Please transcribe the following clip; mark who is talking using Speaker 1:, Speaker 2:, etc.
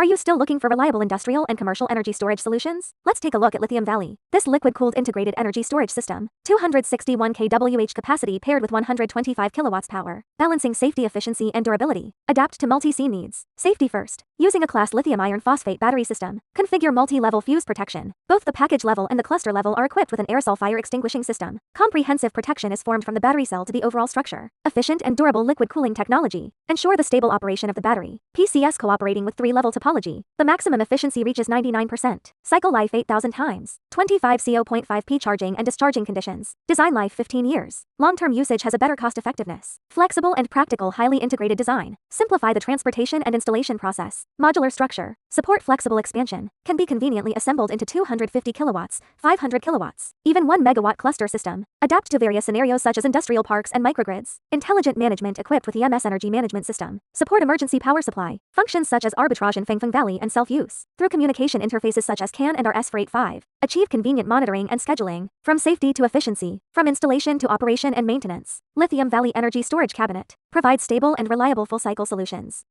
Speaker 1: Are you still looking for reliable industrial and commercial energy storage solutions? Let's take a look at Lithium Valley. This liquid-cooled integrated energy storage system, 261 kWh capacity paired with 125 kilowatts power, balancing safety, efficiency, and durability. Adapt to multi-scene needs. Safety first. Using a class lithium iron phosphate battery system, configure multi-level fuse protection. Both the package level and the cluster level are equipped with an aerosol fire extinguishing system. Comprehensive protection is formed from the battery cell to the overall structure. Efficient and durable liquid cooling technology. Ensure the stable operation of the battery. PCS cooperating with 3-level topology. The maximum efficiency reaches 99%. Cycle life 8,000 times. 25 CO.5P charging and discharging conditions. Design life 15 years. Long-term usage has a better cost effectiveness. Flexible and practical highly integrated design. Simplify the transportation and installation process. Modular structure. Support flexible expansion. Can be conveniently assembled into 250 kilowatts, 500 kilowatts, even 1 megawatt cluster system. Adapt to various scenarios such as industrial parks and microgrids. Intelligent management equipped with EMS energy management system. Support emergency power supply. Functions such as arbitrage in Fengfeng Valley and self-use. Through communication interfaces such as CAN and RS485. Achieve convenient monitoring and scheduling. From safety to efficiency. From installation to operation and maintenance. Lithium Valley Energy Storage Cabinet provides stable and reliable full-cycle solutions.